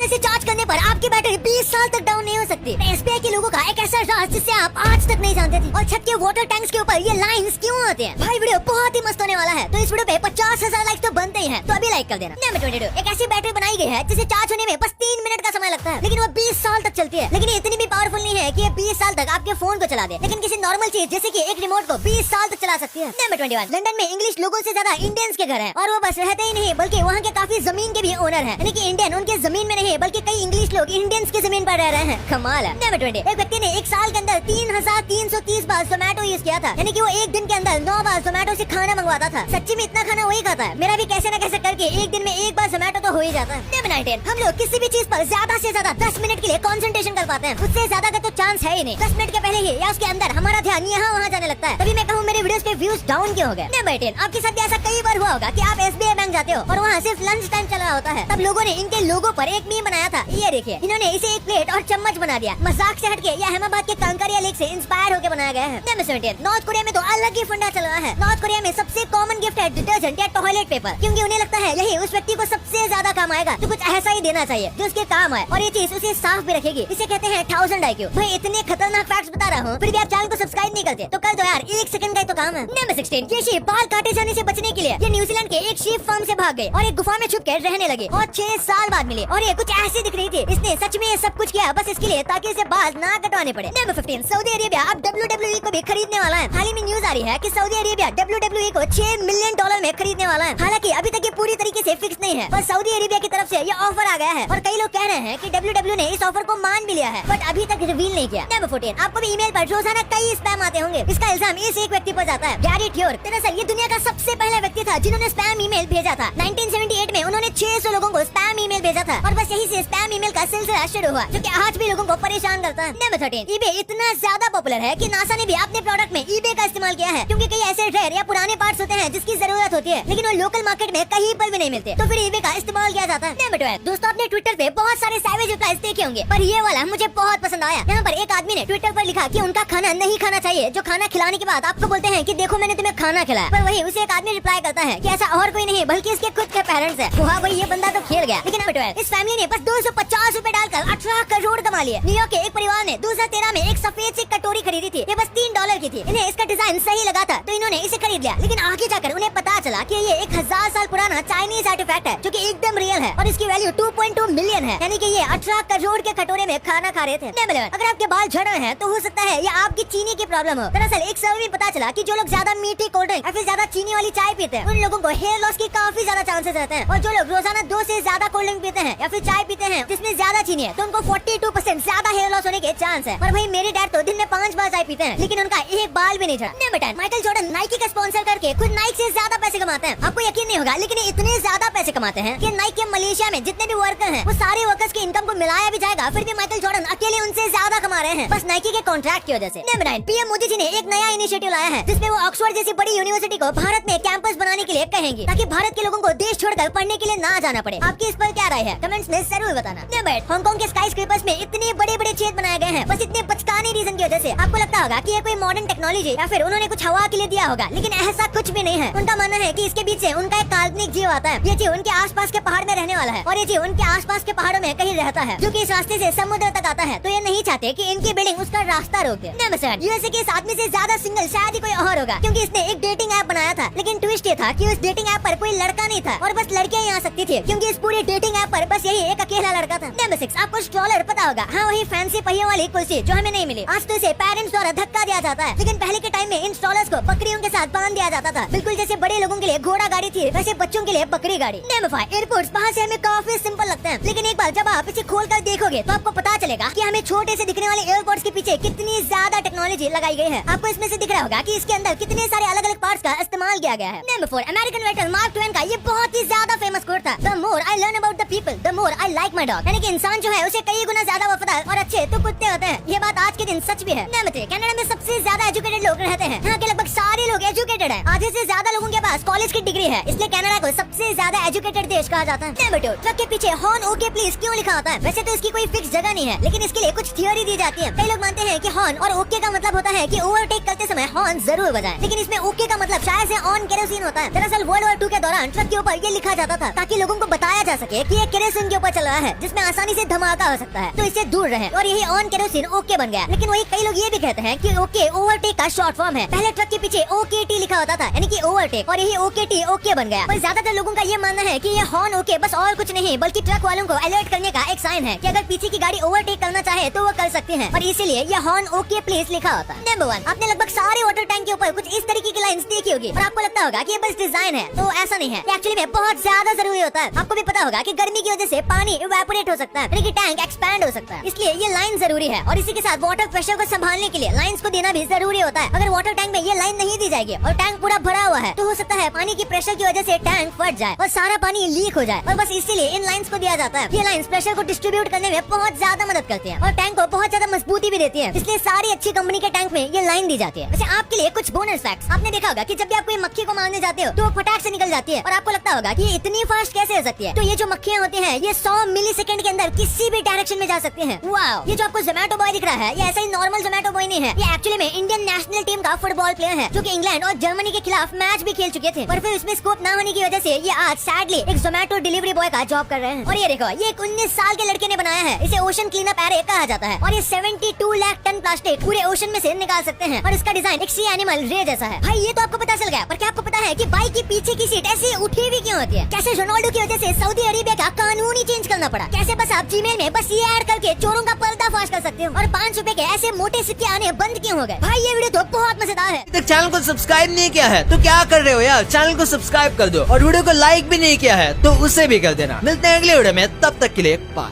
इसे चार्ज करने पर आपकी बैटरी 20 साल तक डाउन नहीं हो सकती। एसबीआई के लोगों का एक ऐसा राज जिससे आप आज तक नहीं जानते थे। और छत के वाटर टैंक्स के ऊपर ये लाइंस क्यों आते हैं? भाई वीडियो बहुत ही मस्त होने वाला है, तो इस वीडियो पे 50,000 लाइक तो बनते ही हैं, तो अभी लाइक कर देना। नंबर 22, एक ऐसी बैटरी बनाई गई है जिसे चार्ज होने में बस 3 मिनट का समय लगता है, लेकिन वो 20 साल तक चलती है। लेकिन ये इतनी भी पावरफुल नहीं है कि ये 20 साल तक आपके फोन को चला दे, लेकिन किसी नॉर्मल चीज जैसे कि एक रिमोट को 20 साल तक चला सकती है। नंबर 21, लंदन में इंग्लिश लोगों से ज्यादा इंडियंस के घर हैं, और वो बस रहते ही नहीं बल्कि वहाँ के काफी जमीन के भी ओनर हैं, यानी कि इंडियन उनके जमीन में नहीं बल्कि कई इंग्लिश लोग इंडियंस की जमीन पर रह रहे हैं। कमाल है। नंबर 20, एक व्यक्ति ने एक साल के अंदर 3330 बार जोमेटो यूज किया था, यानी कि वो एक दिन के अंदर 9 बार जोमेटो से खाना मंगवाता था। सच्ची में इतना खाना वही खाता है। मेरा भी कैसे न कैसे करके एक दिन में एक बार जोमेटो तो हो ही जाता है। नंबर 19, हम लोग किसी भी चीज पर ज्यादा से ज्यादा 10 मिनट के लिए कंसंट्रेशन कर पाते हैं, उससे ज्यादा का तो चांस है ही नहीं। 10 मिनट के पहले ही या उसके अंदर हमारा ध्यान यहाँ वहाँ जाने लगता है। तभी मैं कहूँ मेरे वीडियोस के व्यूज डाउन क्यों हो गए। नंबर 10, आपके साथ भी ऐसा कई बार हुआ होगा कि आप एसबीआई बैंक जाते हो और वहाँ सिर्फ लंच टाइम चल रहा होता है, तब लोगों ने इनके लोगो पर एक मीम बनाया था। ये देखिए, इन्होंने इसे एक प्लेट और चम्मच बना दिया। मजाक से हटके या अहमदाबाद के कांकरिया लेक से इंस्पायर होकर बनाया गया है। नंबर 17, नॉर्थ कोरिया में तो अलग ही फंडा चल रहा है। नॉर्थ कोरिया में सबसे कॉमन गिफ्ट है डिटर्जेंट या टॉयलेट पेपर, क्योंकि उन्हें लगता है यही उस व्यक्ति को सबसे ज्यादा काम आएगा, तो कुछ ऐसा ही देना चाहिए जो उसके काम आए और ये चीज उसे साफ भी रखेगी। इसे कहते हैं 1000 IQ। भाई इतने खतरनाक फैक्ट्स बता रहा हूँ, फिर भी आप चैनल को सब्सक्राइब नहीं करते, तो कर दो यार, 1 सेकंड का ही तो काम है। नंबर 16, ये शीप बाल काटे जाने से बचने के लिए ये न्यूजीलैंड के एक शीप फार्म से भाग गए और एक गुफा में छुप कर रहने लगे और 6 साल बाद मिले और ये कुछ ऐसी दिख रही थी। इसने सच में ये सब कुछ किया बस इसके लिए ताकि इसे बाल ना कटवाने पड़े। नंबर 15, सऊदी अरेबिया अब WWE को भी खरीदने वाला है। हाल ही में न्यूज आ रही है कि सऊदी अरेबिया WWE को $6 मिलियन में खरीदने वाला है। हालांकि अभी तक ये पूरी तरीके से फिक्स नहीं है, बस सऊदी अरेबिया की तरफ से ये ऑफर आ गया है और कई लोग कह रहे हैं कि WWE ने इस ऑफर को मान भी लिया है, बट अभी तक रिवील नहीं किया। नंबर 14, आपको भी ईमेल पर रोजाना कई स्पैम आते होंगे। इसका इल्जाम इस एक व्यक्ति पर जाता है, गैरी ट्योर। दरअसल ये दुनिया का सबसे पहला व्यक्ति था जिन्होंने स्पैम ईमेल भेजा था। 1978 में उन्होंने 600 लोगों को स्पैम ईमेल भेजा था और बस यही से स्पैम ईमेल का सिलसिला शुरू हुआ, जो कि आज भी लोगों को परेशान करता है। नंबर 13, eBay इतना ज्यादा पॉपुलर है कि नासा ने भी अपने प्रोडक्ट में eBay का इस्तेमाल किया है, क्योंकि कई ऐसे रेयर या पुराने पार्ट्स होते हैं जिसकी जरूरत होती है, लेकिन वो लोकल मार्केट में कहीं पर भी नहीं मिलते, तो फिर eBay का इस्तेमाल किया जाता है। नंबर 12, दोस्तों आपने ट्विटर पे बहुत सारे सैवेज रिप्लाईज देखे होंगे, पर ये वाला मुझे बहुत पसंद आया। यहाँ पर एक आदमी ने ट्विटर पर लिखा कि उनका खाना नहीं खाना चाहिए, जो खाना खिलाने के बाद आपको बोलते हैं कि देखो मैंने तुम्हें खाना खिलाया, पर वही उसे एक आदमी रिप्लाई करता है कि ऐसा और कोई नहीं बल्कि इसके खुद के पेरेंट्स है। वाह भाई, ये बंदा तो खेल गया। लेकिन इस फैमिली ने बस 250 रूपए डालकर 18 करोड़ कमा लिए। न्यूयॉर्क के एक परिवार ने 2013 में एक सफेद सी कटोरी खरीदी थी, ये बस $3 की थी। इन्हें इसका डिजाइन सही लगा था तो इन्होंने इसे खरीद लिया, लेकिन आगे जाकर उन्हें पता चला कि ये 1000 साल पुराना चाइनीज आर्टिफैक्ट है, जो कि एकदम रियल है और इसकी वैल्यू 2.2 मिलियन है, यानी कि ये 18 करोड़ के कटोरे में खाना खा रहे थे। अगर आपके बाल झड़ रहे हैं तो हो सकता है ये आपकी चीनी की प्रॉब्लम हो। दरअसल एक सर्वे में पता चला कि जो लोग ज्यादा मीठी कोल्ड ड्रिंक या फिर ज्यादा चीनी वाली चाय पीते हैं, उन लोगों को हेयर लॉस की काफी ज्यादा चांसेस रहते हैं, और जो लोग रोजाना 2 से ज्यादा कोल्ड ड्रिंक पीते हैं या फिर चाय पीते हैं जिसमें ज्यादा चीनी है, तो उनको 42% ज्यादा हेयर लॉस होने के चांस है। और भाई मेरे डैड तो दिन में 5 बार चाय पीते हैं, लेकिन उनका एक बाल भी नहीं झड़ा। नंबर 10, माइकल जॉर्डन नाइकी का स्पॉन्सर करके खुद नाइक से ज्यादा पैसे कमाते हैं। आपको यकीन नहीं होगा, लेकिन ये इतने ज्यादा पैसे कमाते हैं कि नाइक के मलेशिया में जितने भी वर्कर हैं, वो सारे वर्कर्स की इनकम को मिलाया भी जाएगा, फिर भी माइकल जॉर्डन अकेले उनसे ज्यादा कमा रहे हैं, बस नाइकी के कॉन्ट्रैक्ट की वजह से। नंबर 9, पीएम मोदी जी ने एक नया इनिशिएटिव लाया है, जिसमें वो ऑक्सफोर्ड जैसी बड़ी यूनिवर्सिटी को भारत में कैंपस बनाने के लिए कहेंगे, ताकि भारत के लोगों को देश छोड़कर पढ़ने के लिए ना जाना पड़े। आपकी इस पर क्या राय है, कमेंट्स में जरूर बताना। नंबर 8, हांगकांग के स्काई स्क्रेपर्स में इतने बड़े बड़े छेद बनाए गए हैं, बस इतने बचकाने रीजन की वजह से। आपको लगता होगा कि ये कोई मॉडर्न टेक्नोलॉजी या फिर उन्होंने कुछ हवा के लिए दिया होगा, लेकिन ऐसा कुछ भी नहीं है। उनका मानना है कि इसके बीच से उनका एक काल्पनिक जीव आता है। ये जीव उनके आसपास के पहाड़ में रहने वाला है और ये जीव उनके आसपास के पहाड़ों में कहीं रहता है, जो कि इस रास्ते से समुद्र तक आता है, तो ये नहीं चाहते कि इनकी बिल्डिंग उसका रास्ता रोक दे। नंबर 7, यूएसए के इस आदमी से ज्यादा सिंगल शायद ही कोई और होगा, क्योंकि इसने एक डेटिंग ऐप बनाया था, लेकिन ट्विस्ट ये था कि उस डेटिंग ऐप पर कोई लड़का नहीं था और बस लड़कियां ही आ सकती थी, क्योंकि इस पूरी डेटिंग ऐप पर बस यही एक अकेला लड़का था। नंबर 6, आपको स्ट्रॉलर पता होगा, हाँ वही फैंसी पहियों वाली कुर्सी जो हमें नहीं मिली। आज तो इसे पेरेंट्स द्वारा धक्का दिया जाता है, लेकिन पहले के टाइम में इन स्ट्रॉलर्स को बकरियों के साथ बांध दिया जाता था, बिल्कुल जैसे बड़े लोगों के लिए घोड़ा गाड़ी थी, वैसे बच्चों के लिए बकरी गाड़ी। नंबर 5, एयरपोर्ट्स बाहर से हमें काफी सिंपल लगते हैं, लेकिन एक बार जब आप इसे खोल कर देखोगे तो आपको पता चलेगा कि हमें छोटे से दिखने वाले एयरपोर्ट्स के पीछे कितनी ज्यादा टेक्नोलॉजी लगाई गई है। आपको इसमें से दिख रहा होगा कि इसके अंदर कितने सारे अलग अलग पार्ट्स का इस्तेमाल किया गया है। Number 4, American writer mark Twain का ये बहुत ही ज्यादा फेमस कोट था, the more I learn about the people the more I like my dog, यानी कि इंसान जो है उसे कई गुना ज्यादा वफादार और अच्छे तो कुत्ते होते हैं। ये बात आज के दिन सच भी है। नंबर 3, कनाडा में सबसे ज्यादा एजुकेटेड लोग रहते हैं, यहाँ के लगभग सारे लोग एजुकेटेड हैं। आधे से ज्यादा लोगों के पास कॉलेज की डिग्री है, इसलिए कनाडा को सबसे ज्यादा एजुकेटेड देश कहा जाता है। नंबर 2, ट्रक के पीछे हॉर्न ओके प्लीज क्यों लिखा होता है? वैसे तो इसकी कोई फिक्स जगह नहीं है, लेकिन इसके लिए कुछ थियोरी दी जाती है। कई लोग मानते हैं कि हॉर्न और ओके का मतलब होता है कि ओवरटेक करते समय हॉर्न जरूर बजाएं, लेकिन इसमें ओके का मतलब शायद से ऑन केरोसिन होता है। दरअसल वर्ल्ड वॉर 2 के दौरान ट्रक के ऊपर ये लिखा जाता था ताकि लोगों को बताया जा सके कि ये केरोसिन के ऊपर चल रहा है, जिसमें आसानी से धमाका हो सकता है, तो इससे दूर रहे। और यही ऑन केरोसिन ओके बन गया। लेकिन वही कई लोग ये भी कहते हैं कि ओके ओवरटेक का शॉर्ट फॉर्म है। पहले ट्रक के पीछे OKT लिखा होता था, यानी कि ओवरटेक, और यही OKT ओके बन गया। पर ज्यादातर लोगों का ये मानना है कि ये हॉर्न ओके बस और कुछ नहीं, बल्कि ट्रक वालों को अलर्ट करने का एक साइन है कि अगर पीछे की गाड़ी ओवरटेक करना चाहे तो वो कर सकते हैं, और इसीलिए ये हॉर्न ओके प्लीज लिखा होता है। नंबर 1, आपने लगभग सारे वाटर टैंक के ऊपर कुछ इस तरीके की लाइंस देखी होगी और आपको लगता होगा कि ये बस डिजाइन है, तो ऐसा नहीं है। एक्चुअली में बहुत ज्यादा जरूरी होता है। आपको भी पता होगा कि गर्मी की वजह से पानी इवेपोरेट हो सकता है, यानी कि टैंक एक्सपैंड हो सकता है, इसलिए ये लाइन जरूरी है। और इसी के साथ वाटर प्रेशर को संभालने के लिए लाइंस को देना भी जरूरी होता है। अगर वाटर टैंक में ये लाइन नहीं दी जाएगी और टैंक पूरा भरा हुआ है, तो हो सकता है पानी की प्रेशर की वजह से टैंक फट जाए और सारा पानी लीक हो जाए, और बस इसीलिए इन लाइंस को दिया जाता है। ये लाइंस प्रेशर को डिस्ट्रीब्यूट करने में बहुत ज्यादा मदद करती है और टैंक को बहुत ज्यादा मजबूती भी देती है, इसलिए सारी अच्छी कंपनी के टैंक में ये लाइन दी जाती है। वैसे आपके लिए कुछ बोनस फैक्ट्स, आपने देखा होगा कि जब भी आप कोई मक्खी को मारने जाते हो तो वो फटाक से निकल जाती है, और आपको लगता होगा कि ये इतनी फास्ट कैसे हो सकती है। तो ये जो मक्खियाँ होती हैं, ये 100 मिलीसेकंड के अंदर किसी भी डायरेक्शन में जा सकती हैं। वाव, ये जो आपको जोमैटो बॉय दिख रहा है, ये ऐसा ही नॉर्मल जोमैटो बॉय नहीं है। ये एक्चुअली में इंडियन नेशनल टीम का फुटबॉल प्लेयर है, जो कि इंग्लैंड और जर्मनी के खिलाफ मैच भी खेल चुके थे, पर फिर उसमें स्कोप ना होने की वजह से ये आज सैडली एक जोमैटो डिलीवरी बॉय का जॉब कर रहे हैं। और ये देखो, ये एक 19 साल के लड़के ने बनाया है। इसे ओशन क्लीन अप एरे कहा जाता है, और ये 72 लाख टन प्लास्टिक पूरे ओशन में से निकाल सकते हैं, और इसका डिजाइन एक सी एनिमल रे जैसा है। भाई ये तो आपको पता चल गया, पर क्या आपको पता है कि बाइक की पीछे की सीट ऐसी उठी हुई क्यों होती है? कैसे रोनाल्डो की वजह से सऊदी अरेबिया का कानून ही चेंज करना पड़ा? कैसे बस आप जीमेल में बस ये ऐड करके चोरों का पर्दाफाश कर सकते हो, और 5 रुपए के ऐसे मोटे सिक्के आने बंद क्यों हो गए? भाई ये वीडियो तो बहुत मजेदार है। अभी तक चैनल को सब्सक्राइब नहीं किया है तो क्या कर रहे हो यार, चैनल को सब्सक्राइब कर दो, और वीडियो को लाइक भी नहीं किया है तो उसे भी कर देना। मिलते हैं अगले वीडियो में, तब तक के लिए बाय।